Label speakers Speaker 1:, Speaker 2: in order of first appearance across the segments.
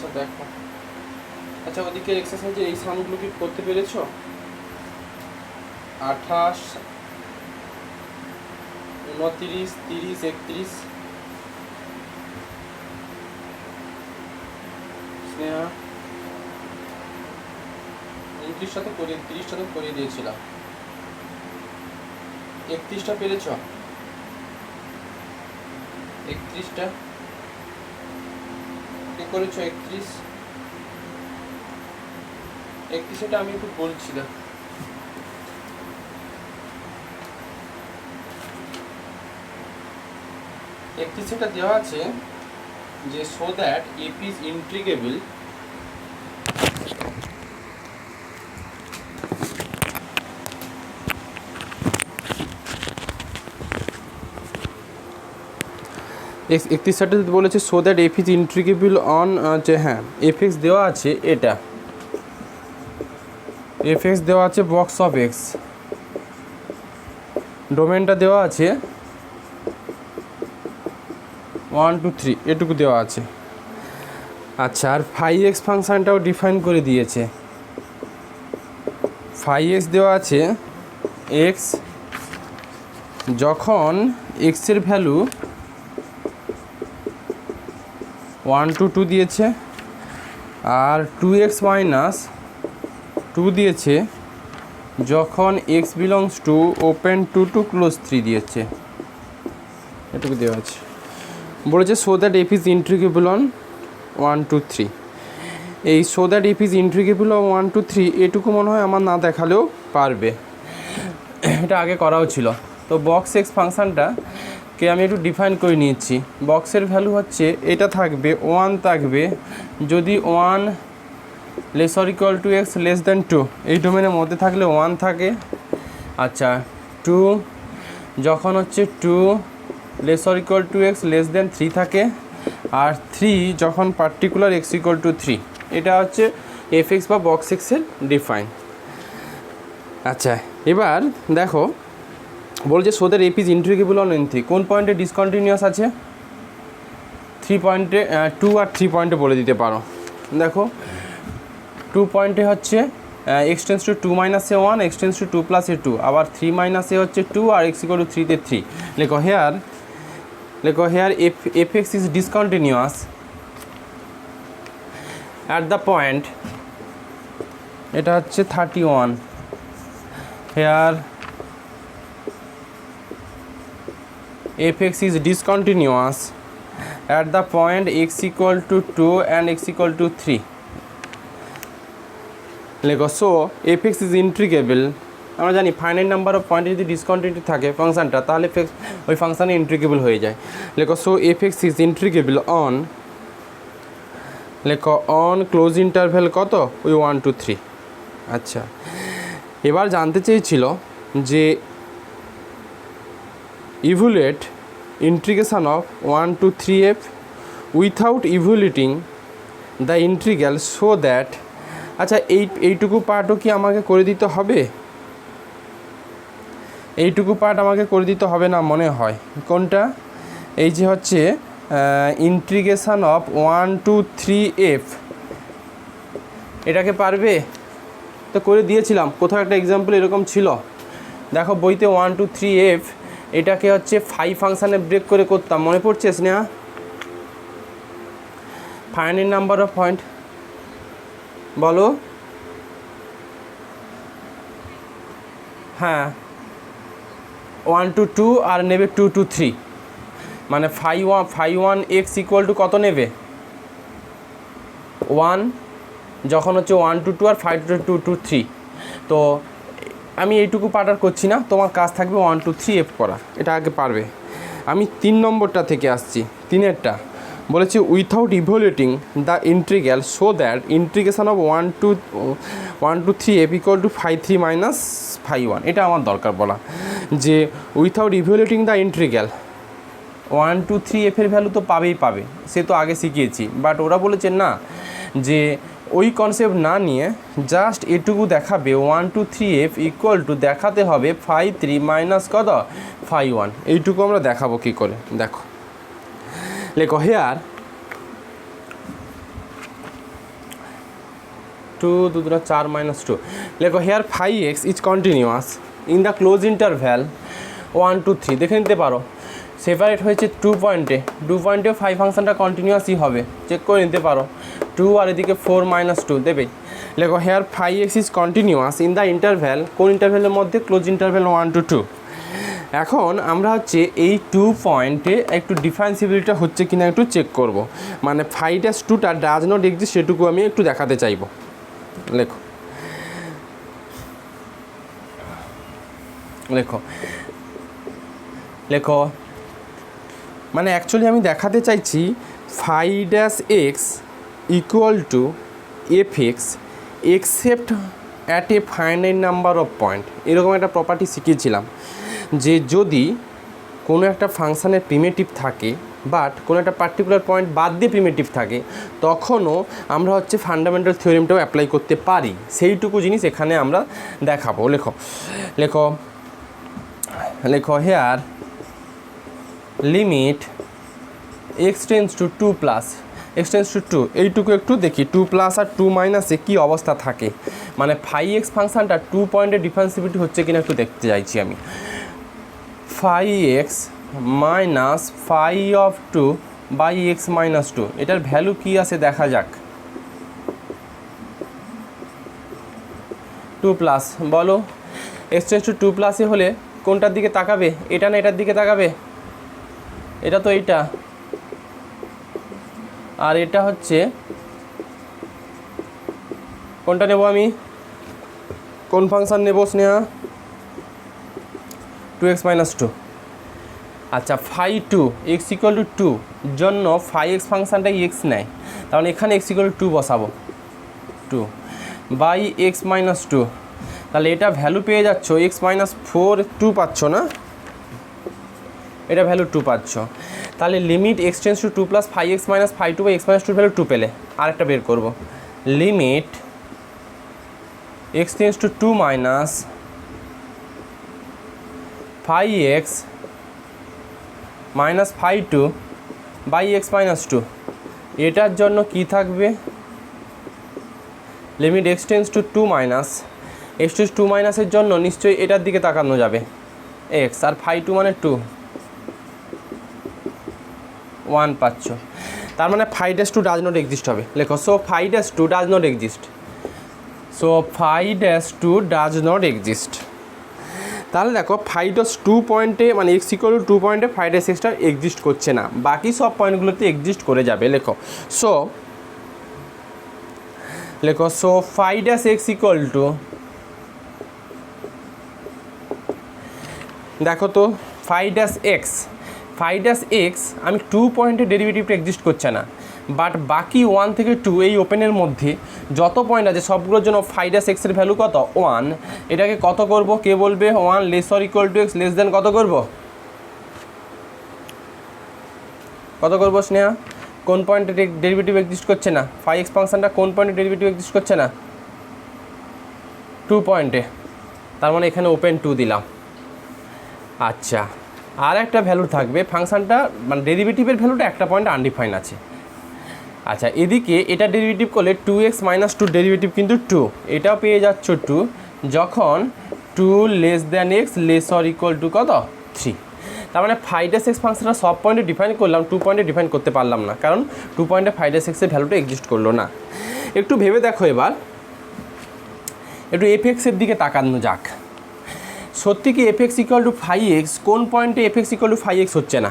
Speaker 1: আচ্ছা দেখো, আচ্ছা ওদিকে এক্সারসাইজের এই সামগুলো কি করতে পেরেছো? 28, 29, 30, 31। স্নেহা 29টা তো করে, 30টা তো করিয়ে দিয়েছিলাম। 31টা পেরেছ? 31টা কি করেছো? 31টা আমি একটু বলছি না। একত্রিশটা দেওয়া আছে যে so that f is integrable একত্রিশটা বলেছে so that f is integrable on, যে হ্যাঁ এফ এক্স দেওয়া আছে, এটা এফ এক্স দেওয়া আছে বক্স অফ এক্স, ডোমেনটা দেওয়া আছে 1 2 3, এটুকু দেওয়া আছে। আচ্ছা, আর ফাই এক্স ফাংশানটাও ডিফাইন করে দিয়েছে। ফাই এক্স দেওয়া আছে এক্স যখন এক্সের ভ্যালু 1 to 2 দিয়েছে, আর 2x মাইনাস 2 দিয়েছে যখন x belongs to open 2 to close 3 দিয়েছে। এটুকু দেওয়া আছে। বলেছে so that f is integrable on 1 2 3। এই so that f is integrable on 1 2 3 এটুকু মনে হয় আমার না দেখালেও পারবে, এটা আগে করাও ছিল। তো বক্স এক্স ফাংশানটাকে আমি একটু ডিফাইন করে নিয়েছি। বক্সের ভ্যালু হচ্ছে এটা থাকবে 1 থাকবে যদি 1 less or equal to x less than 2, এই ডোমেনের মধ্যে থাকলে 1 থাকে। আচ্ছা 2 যখন হচ্ছে 2 less or equal to x less than 3 থাকে, আর 3 যখন পার্টিকুলার এক্স ইকুয়াল টু 3। এটা হচ্ছে এফ এক্স বা বক্স এক্সের ডিফাইন। আচ্ছা এবার দেখো, বলছে so that f is integrable on এন3। কোন পয়েন্টে ডিসকন্টিনিউয়াস আছে? 3 পয়েন্টে, 2 আর 3 পয়েন্টে বলে দিতে পারো। দেখো 2 পয়েন্টে হচ্ছে x tends to 2 minus a 1, x tends to 2 plus a 2, আবার 3 মাইনাস এ হচ্ছে 2 আর এক্স ইকুয়াল টু 3 তে 3। লেখো here f x is discontinuous at the point, এটা হচ্ছে 31। Here f x is discontinuous at the point x equal to 2 and x equal to 3. লেখো so f x is ইন্ট্রিগেবল। আমরা জানি finite number of পয়েন্টে যদি discontinuity থাকে ফাংশানটা, তাহলে ওই ফাংশানে ইন্ট্রিগেবল হয়ে যায়। লেখো so f x is integrable on, লেখো অন ক্লোজ ইন্টারভ্যাল কত? ওই 1 2 3। আচ্ছা এবার জানতে চেয়েছিল যে evaluate integration of 1 to 3f without evaluating the integral so that, আচ্ছা এইটুকু পার্টও কি আমাকে করে দিতে হবে? এইটুকু পার্ট আমাকে করে দিতে হবে না মনে হয়। কোনটা? এই যে হচ্ছে ইন্টিগ্রেশন অফ 1 to 3f, এটাকে পারবে? তো করে দিয়েছিলাম, কোথাও একটা এক্সাম্পল এরকম ছিল। দেখো বইতে 1 to 3f এটাকে হচ্ছে ফাই ফাংশানে ব্রেক করে করতাম, মনে পড়ছে Sneha? Finite number of point বলো। হ্যাঁ 1 to 2 আর নেবে 2 to 3, মানে phi one x equal to কত নেবে? 1 যখন হচ্ছে 1 to 2 আর 5 to 2 to 3। তো আমি এইটুকু পার্ট আর করছি না, তোমার কাজ থাকবে 1 to 3f করা, এটা আগে পারবে। আমি 3 নম্বরটা থেকে আসছি, 3এরটা বলেছি without evaluating the integral so that integration of 1 to 3f equal to 5 3 minus 5 1। এটা আমার দরকার বলা, যে without evaluating the integral 1 to 3f এর ভ্যালু তো পাবে, সে তো আগে শিখিয়েছি। বাট ওরা বলেছে না, যে ওই কনসেপ্ট না নিয়ে জাস্ট এটুকু দেখাবে 1 to 3f ইকুয়াল টু দেখাতে হবে 5 3 মাইনাস কত 5 1। এইটুকু আমরা দেখাবো কী করে, দেখো লেখো হেয়ার 2 2 2 4 minus 2 লেখো here 5x is continuous in the close interval 1 2 3 দেখে নিতে পারো সেপারেট হয়েছে 2 পয়েন্টে 5 ফাংশনটা কন্টিনিউয়াসই হবে চেক করে নিতে পারো 2 আর এদিকে 4 minus 2 দেবে লেখো here 5x is continuous in the interval কোন ইন্টারভ্যালের মধ্যে ক্লোজ ইন্টারভ্যাল 1 to 2 এখন আমরা হচ্ছে এই 2 পয়েন্টে একটু ডিফারেন্সিবিলিটিটা হচ্ছে কিনা একটু চেক করব মানে 5-2টা ডাজ নট এক্সিস্ট সেটুকু আমি একটু দেখাতে চাইব লেখো লেখো লেখো মানে অ্যাকচুয়ালি আমি দেখাতে চাইছি 5-x equal to fx except at a finite number of point এরকম একটা প্রপার্টি শিখিয়েছিলাম যে যদি কোনো একটা ফাংশানের প্রিমিটিভ থাকে বাট কোনো একটা পার্টিকুলার পয়েন্ট বাদ দিয়ে প্রিমিটিভ থাকে তখনও আমরা হচ্ছে ফান্ডামেন্টাল থিওরেমটাও অ্যাপ্লাই করতে পারি সেইটুকু জিনিস এখানে আমরা দেখাবো লেখো লেখো লেখো here limit x tends to 2 plus x tends to 2 এইটুকু একটু দেখি 2 প্লাস আর 2 মাইনাসে কী অবস্থা থাকে মানে 5x ফাংশানটা 2 পয়েন্টের ডিফারেন্সিবিলিটি হচ্ছে কিনা একটু দেখতে চাইছি আমি 5x minus 5 of 2 by x minus 2 এটার ভ্যালু কী আছে দেখা যাক 2 প্লাস বলো x টেন্স টু 2 প্লাসে হলে কোনটার দিকে তাকাবে এটা না এটার দিকে তাকাবে এটা তো এইটা আর এটা হচ্ছে কোনটা নেব আমি কোন ফাংশন নেব স্নেহা 2x মাইনাস 2 আচ্ছা 5 x ইকুয়াল টু 2 জন্য 5x ফাংশনটাই x নেয় তাহলে এখানে x ইকুয়াল টু 2 বসাবো 2 বাই x মাইনাস 2 তাহলে এটা ভ্যালু পেয়ে যাচ্ছ x মাইনাস 4 2 পাচ্ছ না এটা ভ্যালু 2 পাচ্ছ তাহলে limit x tends to 2 plus 5x minus 5 2 by x minus 2 value 2 পেলে আরেকটা বের করব limit x tends to 2 minus 5x minus 5 2 by x minus 2 এটার জন্য কি থাকবে limit x tends to 2 minus x tends 2 মাইনাসের জন্য নিশ্চয়ই এটার দিকে তাকানো যাবে x আর 5 2 মানে 2 1 পাচ্ছ তার মানে 5-2 ডাজ নট এক্সিস্ট হবে লেখো so 5-2 does not exist so 5-2 does not exist তাহলে দেখো 5-2 পয়েন্টে মানে x ইকুয়াল টু 2 পয়েন্টে 5-6টা এক্সিস্ট করছে না বাকি সব পয়েন্টগুলোতে এক্সিস্ট করে যাবে লেখো সো 5-x ইকুয়াল টু দেখো তো 5-x আমি 2 পয়েন্টের ডেরিভেটিভটা এক্সিস্ট করছে না বাট বাকি 1 থেকে 2 এই ওপেনের মধ্যে যত পয়েন্ট আছে সবগুলোর জন্য 5-x এর ভ্যালু কত 1 এটাকে কত করব কে বলবে 1 less or equal to x less than কত করব স্নেহা কোন পয়েন্টে ডেরিভেটিভ এক্সিস্ট করছে না 5x ফাংশনটা কোন পয়েন্টে ডেরিভেটিভ এক্সিস্ট করছে না 2 পয়েন্টে তার মানে এখানে ওপেন 2 দিলাম আচ্ছা আর একটা ভ্যালু থাকবে ফাংশনটা মানে ডেরিভেটিভের ভ্যালুটা একটা পয়েন্ট আনডিফাইন আছে আচ্ছা এদিকে এটা ডেরিভেটিভ করলে 2x মাইনাস 2 ডেরিভেটিভ কিন্তু 2 এটাও পেয়ে যাচ্ছ 2 যখন 2 less than x less or equal to কত 3 তার মানে 5-x ফাংশনটা সব পয়েন্টে ডিফাইন করলাম 2 পয়েন্টে ডিফাইন করতে পারলাম না কারণ 2 পয়েন্টে 5-x এর ভ্যালুটা এক্সিস্ট করলো না একটু ভেবে দেখো এবার একটু fx এর দিকে তাকানো যাক সত্যি কি fx ইকুয়াল টু 5x কোন পয়েন্টে fx ইকুয়াল টু 5x হচ্ছে না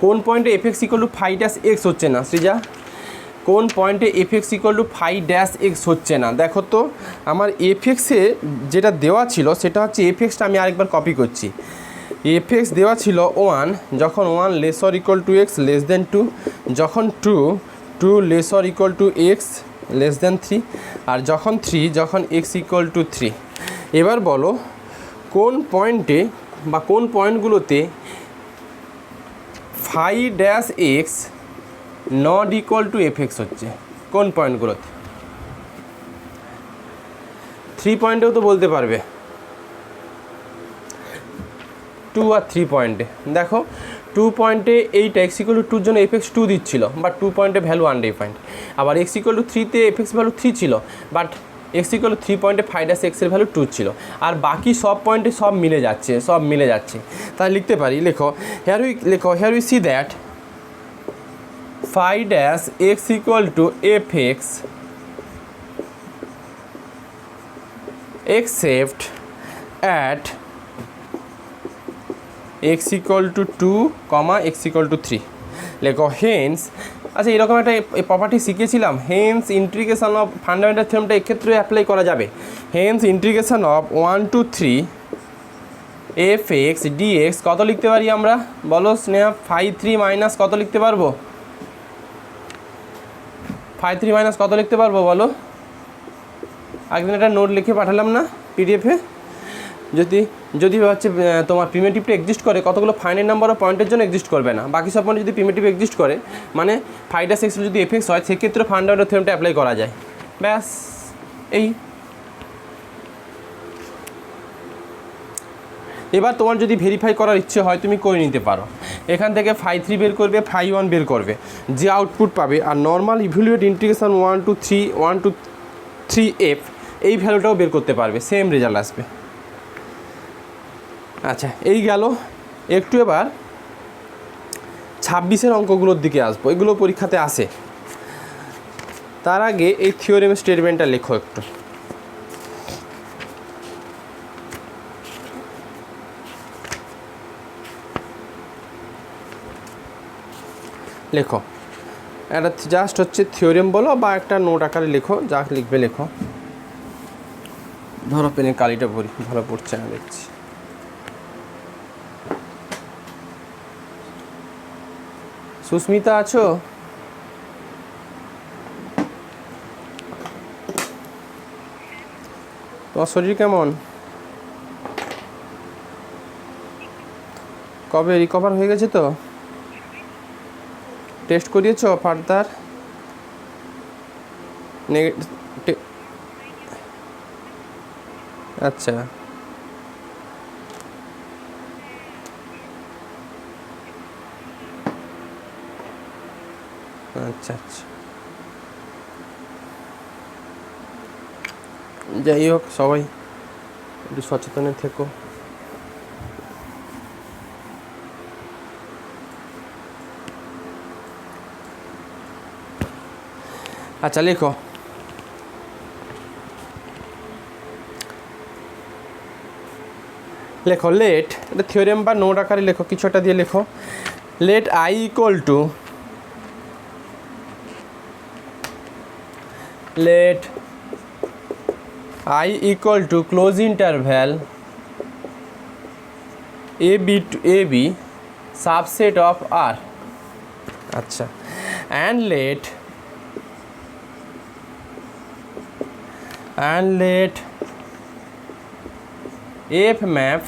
Speaker 1: কোন পয়েন্টে fx ইকুয়াল টু 5-x হচ্ছে না সৃজা কোন পয়েন্টে fx ইকুয়াল টু 5-x হচ্ছে না দেখো তো আমার fx এ যেটা দেওয়া ছিল সেটা হচ্ছে fxটা আমি আরেকবার কপি করছি fx দেওয়া ছিল 1 যখন 1 less or equal to x less than 2 যখন 2 less or equal to x less than 3 আর যখন 3 যখন x ইকুয়াল টু 3 এবার বলো কোন পয়েন্টে বা কোন পয়েন্টগুলোতে 5-x not equal to fx হচ্ছে কোন পয়েন্টগুলোতে 3 পয়েন্টেও তো বলতে পারবে 2 আর 3 পয়েন্টে দেখো 2 পয়েন্টে এইটা x ইকুয়াল টু 2 জন্য fx 2 দিচ্ছিল বাট 2 পয়েন্টে ভ্যালু আনডিফাইন্ড আবার x ইকুয়াল টু 3 তে fx ভ্যালু 3 ছিল বাট এক্স ইকুয়াল 3 পয়েন্টে ফাই ড্যাশ এক্সের ভ্যালু 2 ছিল, আর বাকি সব পয়েন্টে সব মিলে যাচ্ছে। তাহলে লিখতে পারি, here we see that phi dash x equal to f x except at x equal to 2, x equal to 3 লেখো হেন্স। আচ্ছা, এরকম একটা প্রপার্টি শিখেছিলাম, হেন্স ইন্টিগ্রেশন অফ ফান্ডামেন্টাল থিওরেমটা এক্ষেত্রে অ্যাপ্লাই করা যাবে। Hence integration of 1 to 3 f x dx কত লিখতে পারি আমরা বলো স্নেহা? 5 3 মাইনাস কত লিখতে পারবো? 5 3 মাইনাস কত লিখতে পারবো বলো? একদিন একটা নোট লিখে পাঠালাম না পিডিএফে? যদি হচ্ছে তোমার প্রিমিটিভটা এক্সিস্ট করে, কতগুলো ফাইনাইট নাম্বার ও পয়েন্টের জন্য এক্সিস্ট করবে না, বাকি সব পয়েন্ট যদি প্রিমিটিভ এক্সিস্ট করে, মানে ফাই ড্যাশ এক্স যদি এফ এক্স হয়, সেক্ষেত্রে ফান্ডামেন্টাল থিওরেমটা অ্যাপ্লাই করা যায়। ব্যাস এই। এবার তোমার যদি ভেরিফাই করার ইচ্ছে হয় তুমি করে নিতে পারো। এখান থেকে ফাই 3 বের করবে, ফাই 1 বের করবে, যে আউটপুট পাবে, আর normal evaluate integration 1 to 3 f এই ভ্যালুটাও বের করতে পারবে, সেম রেজাল্ট আসবে। আচ্ছা, এই গেল। একটু এবার 26-এর অঙ্কগুলোর দিকে আসবো, এগুলো পরীক্ষাতে আসে। তার আগে এই থিওরেমের স্টেটমেন্টটা লেখো একটু। লেখো, একটা জাস্ট হচ্ছে থিওরেম বলো বা একটা নোট আকারে লেখো, যা লিখবে লেখো। ধরো পেনের কালিটা ভালো পড়ছে না দেখছি। সুস্মিতা আছো? তোমার শরীর কেমন? কবে রিকভার হয়ে গেছে তো? টেস্ট করিয়েছো ফার্দার? আচ্ছা, আচ্ছা আচ্ছা, যাই হোক, সবাই একটু সচেতন থেকো। আচ্ছা লেখো, লেট, এটা থিওরেম বা নোট আকারে লেখো, কিছু একটা দিয়ে লেখো। Let I equal to, let I equal to close interval AB subset of R, আচ্ছা, and let F map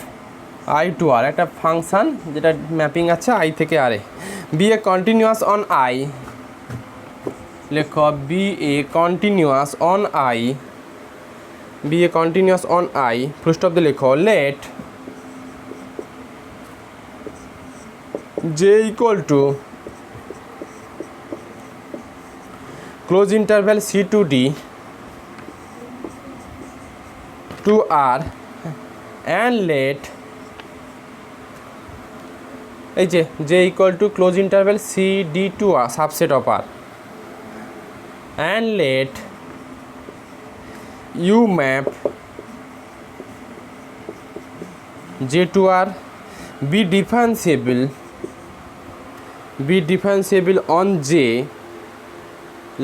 Speaker 1: I to R, একটা ফাংশন যেটা ম্যাপিং আছে I থেকে R A, be a continuous on I, লেখো be a continuous on I, full stop দিয়ে লেখো let J equal to close interval C to D to R, and let এই যে J equal to close interval C D to R subset of R, and let U map J to R be differentiable on J,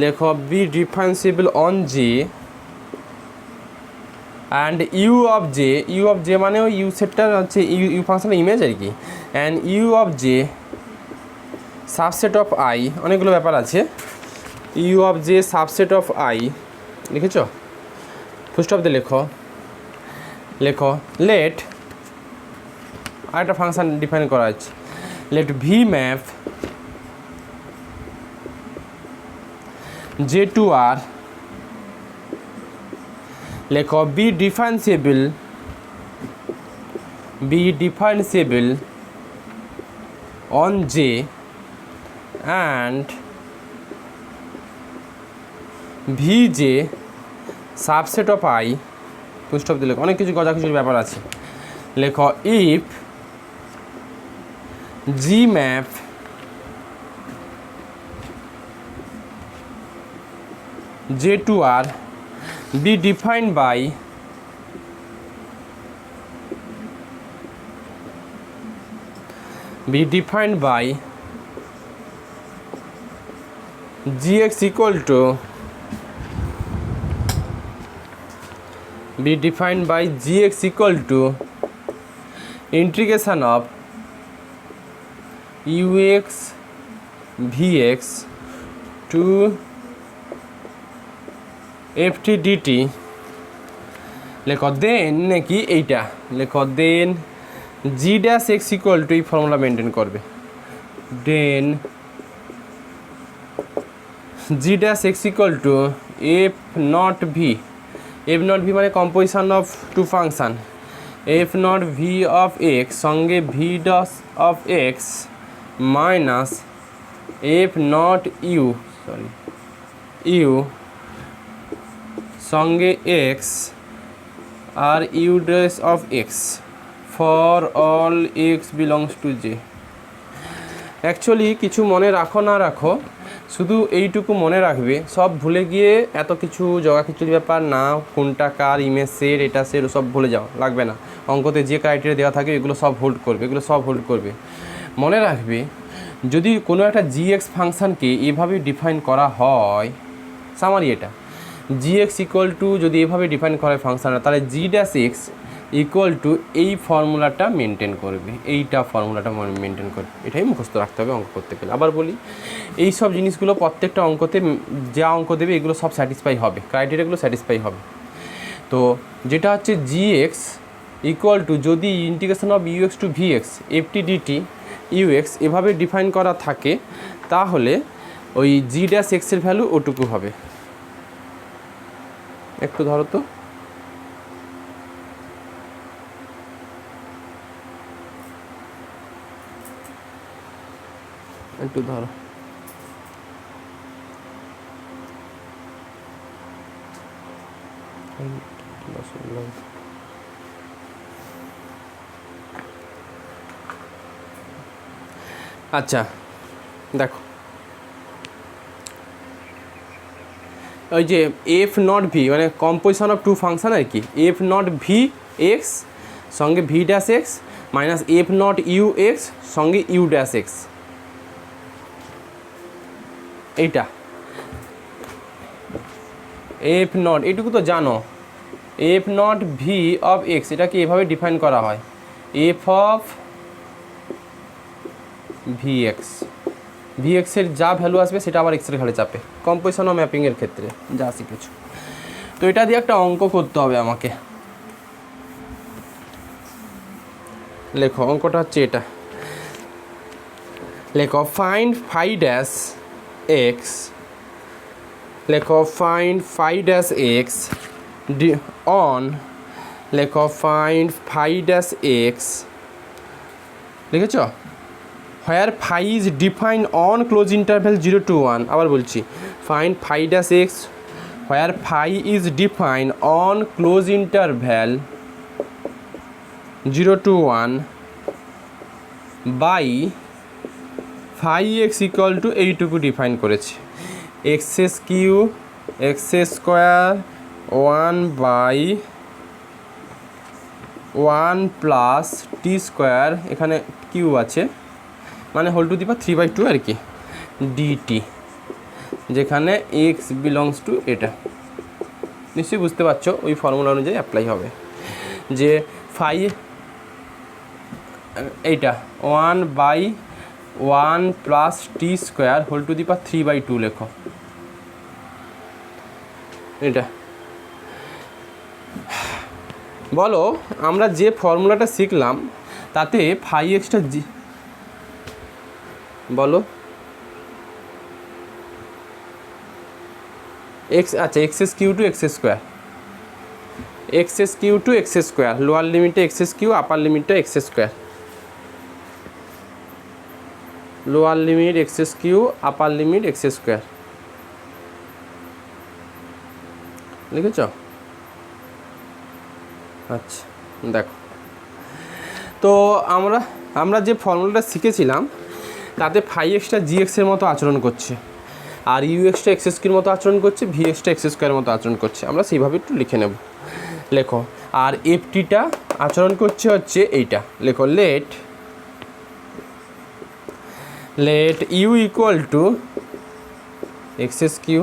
Speaker 1: লেখো be differentiable on J, and U of J মানে ওই you সেটটার হচ্ছে you ফাংশনের image আর কি, and U of J subset of I, অনেকগুলো ব্যাপার আছে, U of J subset of I, লিখেছো? ফুল স্টপ দিয়ে লেখো let, আরেকটা ফাংশন ডিফাইন করা আছে, let V map J to R, লেখো be differentiable on J, and VJ subset of I পুস্টপ দিলে অনেক কিছু গজাখিচুর ব্যাপার আছে। লেখো if g map J to R be defined by gx equal to integration of ux vx to ft dt লেখো দেন নাকি এইটা লেখো then g dash x equal to এই ফর্মুলা মেনটেন করবে then g dash x equal to f not v মানে composition of two function f not v of x সঙ্গে v dash of x minus f not u সঙ্গে x আর u dash of x for all x belongs to j। Actually কিছু মনে রাখো না রাখো, শুধু এইটুকু মনে রাখবে, সব ভুলে গিয়ে এত কিছু জগাখিচুড়ি ব্যাপার না, কোনটা কার ইমেজ সেট এটা সেট সব ভুলে যাও, লাগবে না। অঙ্কতে যে ক্রাইটেরিয়া দেওয়া থাকে এগুলো সব হোল্ড করবে। মনে রাখবে যদি কোনো একটা gx ফাংশানকে এভাবে ডিফাইন করা হয়, সামারি এটা gx ইকুয়াল টু যদি এভাবে ডিফাইন করা হয় ফাংশানটা, তাহলে g dash x equal to এই ফর্মুলাটা মেনটেন করবে, এটাই মুখস্থ রাখতে হবে অঙ্ক করতে গেলে। আবার বলি, এই সব জিনিসগুলো প্রত্যেকটা অঙ্কতে যা অঙ্ক দেবে এগুলো সব স্যাটিসফাই হবে, ক্রাইটেরিয়াগুলো স্যাটিসফাই হবে। তো যেটা হচ্ছে gx ইকুয়াল টু যদি integration of ux to vx ft dt ux এভাবে ডিফাইন করা থাকে, তাহলে ওই g ড্যাশ এক্সের ভ্যালু ওটুকু হবে। একটু ধরো তো, একটু ধরো, আচ্ছা দেখো ওই যে এফ নট ভি মানে কম্পোজিশন অফ টু ফাংশন আর কি, এফ নট ভি এক্স সঙ্গে v dash x minus f not u x সঙ্গে ইউ ড্যাশ এক্স, এইটা এফ নট এইটুকু তো জানো, f not v of x এটাকে এভাবে ডিফাইন করা হয় এফ অফ ভি এক্সের যা ভ্যালু আসবে সেটা আবার এক্সের ঘাড়ে চাপে, কম্পোজিশন ও ম্যাপিংয়ের ক্ষেত্রে যা শিখেছো। তো এটা দিয়ে একটা অঙ্ক করতে হবে আমাকে। লেখো অঙ্কটা হচ্ছে এটা, লেখো ফাইন্ড ফাই ড্যাশ এক্স, লেখো find phi dash x on, লেখো ফাইন্ড ফাই ড্যাশ এক্স, লিখেছ where phi is defined on close interval 0 to 1, আবার বলছি find phi dash x where phi is defined on close interval 0 to 1 by phi x equal to এইটুকু define করেছে x cube x square 1 by 1 plus t square, এখানে cube আছে মানে whole to the power 3/2 আর কি DT, যেখানে x belongs two এটা। নিশ্চয়ই বুঝতে পারছো ওই ফর্মুলা অনুযায়ী অ্যাপ্লাই হবে যে ফাই এইটা 1/1 plus t square whole to the power 3/2 লেখো এটা। বলো আমরা যে ফর্মুলাটা শিখলাম তাতে ফাই এক্সটা বলো এক্স, আচ্ছা x cube to x square, lower লিমিটে এক্সএস কিউ, আপার লিমিটে x square, lower limit x cube, upper limit x square, লিখেছ? আচ্ছা দেখো, তো আমরা যে ফর্মুলাটা শিখেছিলাম তাতে ফাই এক্সটা জি এক্সের মতো আচরণ করছে, আর ইউ এক্সটা এক্স স্কোয়ার মতো আচরণ করছে, ভি এক্সটা এক্স স্কোয়ারের মতো আচরণ করছে। আমরা সেইভাবে একটু লিখে নেব। লেখো, আর এফটিটা আচরণ করছে হচ্ছে এইটা। লেখো, let u equal to x s q.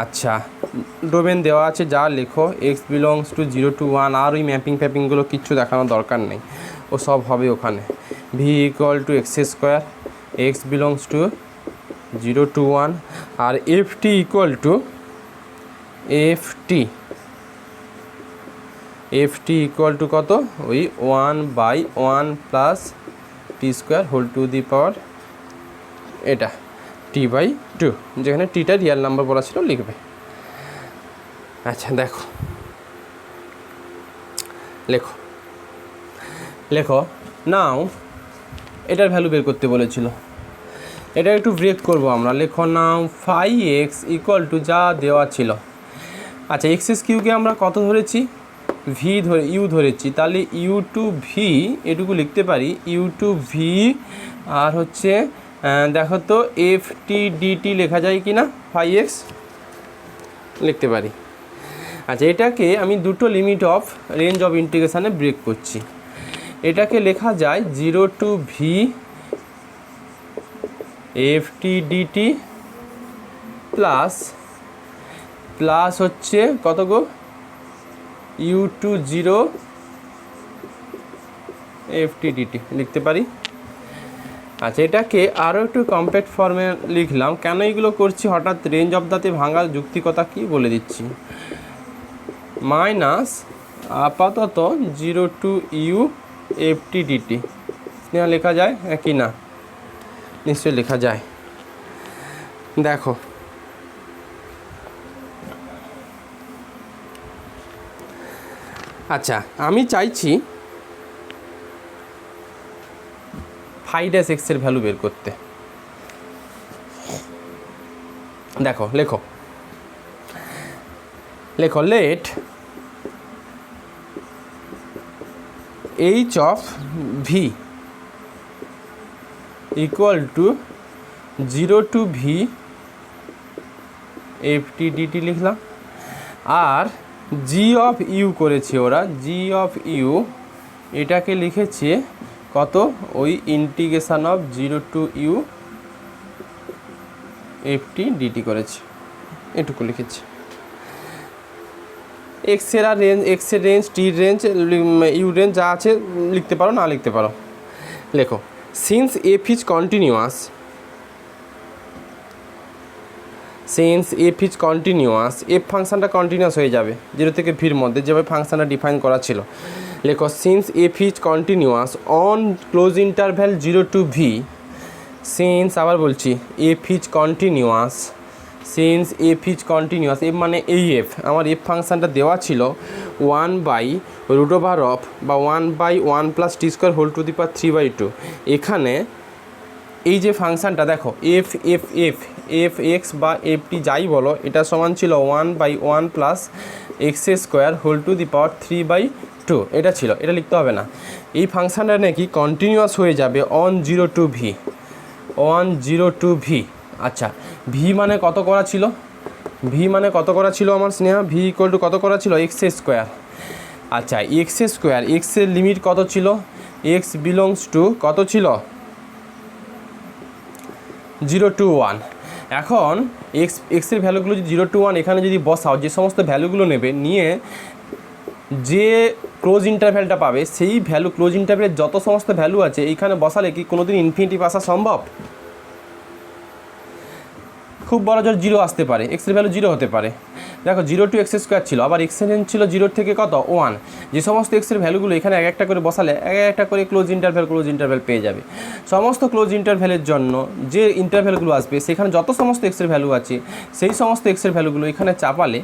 Speaker 1: আচ্ছা, ডোমেন দেওয়া আছে যা, লেখো এক্স বিলংস টু 0 to 1, আর ওই ম্যাপিংগুলো কিচ্ছু দেখানোর দরকার নেই, ও সব হবে ওখানে। V equal to x square, x belongs to 0 to 1, আর f t equal to f t equal to কত, ওই 1/1 plus t square whole to the power এটা t/2, যেখানে টিটা রিয়াল নাম্বার বলা ছিল লিখবে। আচ্ছা দেখো, লেখো নাও এটার ভ্যালু বের করতে বলেছিল, এটা একটু ব্রেক করব আমরা। লেখো নাও ফাই এক্স ইকুয়াল টু যা দেওয়া ছিল। আচ্ছা, এক্স এস কিউকে আমরা কত ধরেছি, ইউ ধরেছি, তাহলে ইউ টু ভি এটুকু লিখতে পারি, ইউ টু ভি। আর হচ্ছে দেখো তো এফ টি ডিটি লেখা যায় কি না, ফাই এক্স লিখতে পারি। আচ্ছা, এটাকে আমি দুটো লিমিট অফ রেঞ্জ অফ ইন্টিগ্রেশানে ব্রেক করছি। এটাকে লেখা যায় 0 to v f t dt plus হচ্ছে কত গো, u to 0 f t dt লিখতে পারি। আচ্ছা, এটাকে আরও একটু কম্প্যাক্ট ফর্মে লিখলাম। কেন এগুলো করছি, হঠাৎ রেঞ্জ অফ দাতে ভাঙার যুক্তিকতা কি বলে দিচ্ছি। মাইনাস আপাতত 0 to u f t dt লেখা যায় কি না, নিশ্চয়ই লেখা যায়। দেখো, আচ্ছা আমি চাইছি ফাই ড্যাশ এক্সের ভ্যালু বের করতে। দেখো, লেখো let h of v equal to 0 to v f t dt লিখলাম। আর জি অফ ইউ করেছে ওরা, জি অফ ইউ এটাকে লিখেছে কত, ওই integration of 0 to u f t dt করেছে, এটুকু লিখেছে। এক্সের আর রেঞ্জ, এক্সের রেঞ্জ, টির রেঞ্জ, ইউ রেঞ্জ যা আছে লিখতে পারো, না লিখতে পারো। লেখো, since f is continuous, f ফাংশানটা কন্টিনিউয়াস হয়ে যাবে 0 থেকে ভির মধ্যে, যেভাবে ফাংশানটা ডিফাইন করা ছিল। লেখো, since f is continuous on close interval 0 to V, since আবার বলছি এফ ইজ কন্টিনিউয়াস, এফ মানে এই এফ, আমার এফ ফাংশানটা দেওয়া ছিল 1/√of বা 1/1 plus t square whole to the power 3/2। এখানে এই যে ফাংশানটা দেখো, এফ এক্স বা এফ টি যাই বলো, এটা সমান ছিল 1/1 plus x square whole to the power 3/2, এটা ছিল, এটা লিখতে হবে না। এই ফাংশানটা নাকি কন্টিনিউয়াস হয়ে যাবে অন 0 to ভি। আচ্ছা, ভি মানে কত করা ছিল, আমার স্নেহা, ভি ইকুয়াল টু কত করা ছিল, এক্স স্কোয়ার। আচ্ছা, এক্সের লিমিট কত ছিল, এক্স বিলংস টু কত ছিল, 0 to 1। এখন এক্সের ভ্যালুগুলো যদি 0 to 1 এখানে যদি বসাও, যে সমস্ত ভ্যালুগুলো নেবে, নিয়ে যে ক্লোজ ইন্টারভ্যালটা পাবে, সেই ভ্যালু, ক্লোজ ইন্টারভ্যালের যত সমস্ত ভ্যালু আছে এইখানে বসালে কি কোনোদিন ইনফিনিটিভ আসা সম্ভব? খুব বড় জোর 0 আসতে পারে, এক্সের ভ্যালু 0 হতে পারে। দেখো, 0 to এক্স স্কোয়ার ছিল, আবার এক্সের রেঞ্জ ছিল 0 থেকে কত, 1। যে সমস্ত এক্সের ভ্যালুগুলো এখানে এক একটা করে বসালে এক একটা করে ক্লোজ ইন্টারভ্যাল পেয়ে যাবে। সমস্ত ক্লোজ ইন্টারভ্যালের জন্য যে ইন্টারভ্যালগুলো আসবে, সেখানে যত সমস্ত এক্সের ভ্যালু আছে, সেই সমস্ত এক্সের ভ্যালুগুলো এখানে চাপালে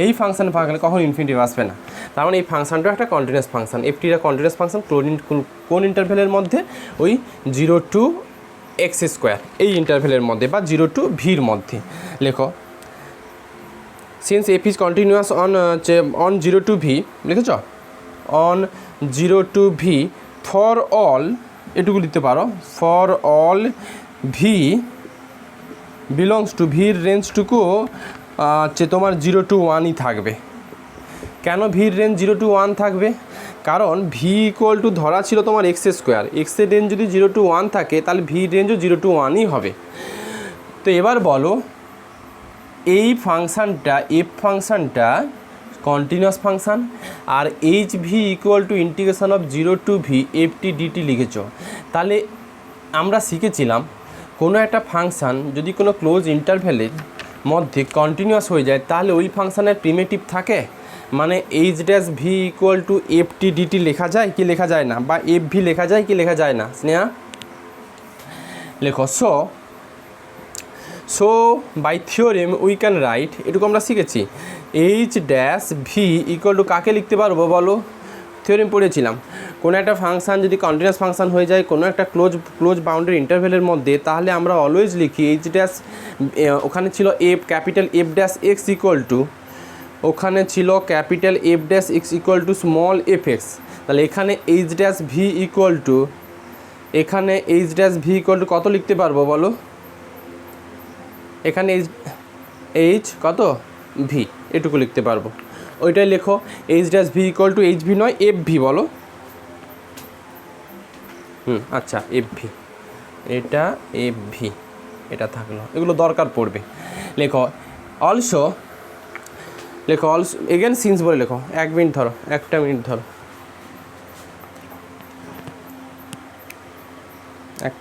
Speaker 1: এই ফাংশানে ভাঙলে কখন ইনফিনিটিভ আসবে না। তার মানে এই ফাংশানটা একটা কন্টিনিউয়াস ফাংশন, এফটিটা কন্টিনিউয়াস ফাংশন, কোন ইন্টারভ্যালের মধ্যে, ওই 0 to এক্স স্কোয়ার এই ইন্টারভ্যালের মধ্যে বা 0 to ভির মধ্যে। লেখো, since f is continuous on 0 to v, লিখেছ? On 0 to v for all, এটুকু লিখতে পারো, for all v belongs to, ভির রেঞ্জটুকু হচ্ছে তোমার 0 to 1ই থাকবে। কেন ভির রেঞ্জ 0 to 1 থাকবে? কারণ ভি ইকুয়াল টু ধরা ছিল তোমার এক্স স্কোয়ার, এক্সের রেঞ্জ যদি 0 to 1 থাকে তাহলে ভির রেঞ্জও 0 to 1ই হবে। তো এবার বলো এই ফাংশানটা এফ ফাংশানটা কন্টিনিউয়াস ফাংশান, আর h v equal to integration of 0 to v f t dt লিখেছ। তাহলে আমরা শিখেছিলাম কোনো একটা ফাংশান যদি কোনো ক্লোজ ইন্টারভ্যালের মধ্যে কন্টিনিউয়াস হয়ে যায় তাহলে ওই ফাংশানের প্রিমিটিভ থাকে, মানে h dash v equal to f t dt লেখা যায় কি লেখা যায় না, বা এফ ভি লেখা যায় কি লেখা যায় না? স্নেহা লেখো। So by theorem we can write, এটুকু আমরা শিখেছি, h dash v equal to কাকে লিখতে পারবো বলো? থিওরেম পড়েছিলাম কোনো একটা ফাংশান যদি কন্টিনিউয়াস ফাংশান হয়ে যায় কোনো একটা ক্লোজ বাউন্ডারি ইন্টারভ্যালের মধ্যে, তাহলে আমরা অলওয়েজ লিখি এইচ ড্যাশ, ওখানে ছিল f capital f dash x equal to, ওখানে ছিল capital f dash x equal to small f x, তাহলে এখানে h dash v equal to, এখানে h dash v equal to কত লিখতে পারবো বলো? এখানে এইচ কত ভি, এটুকু লিখতে পারবো, ওইটাই লেখো। H dash v equal two H V নয় এফ ভি বলো। আচ্ছা এফ ভি, এটা এফ ভি, এটা থাকলো, এগুলো দরকার পড়বে। লেখো অলসো, লেখো অলসো এগেন সিন্স বলে লেখো, 1 মিনিট ধরো, 1টা মিনিট ধরো।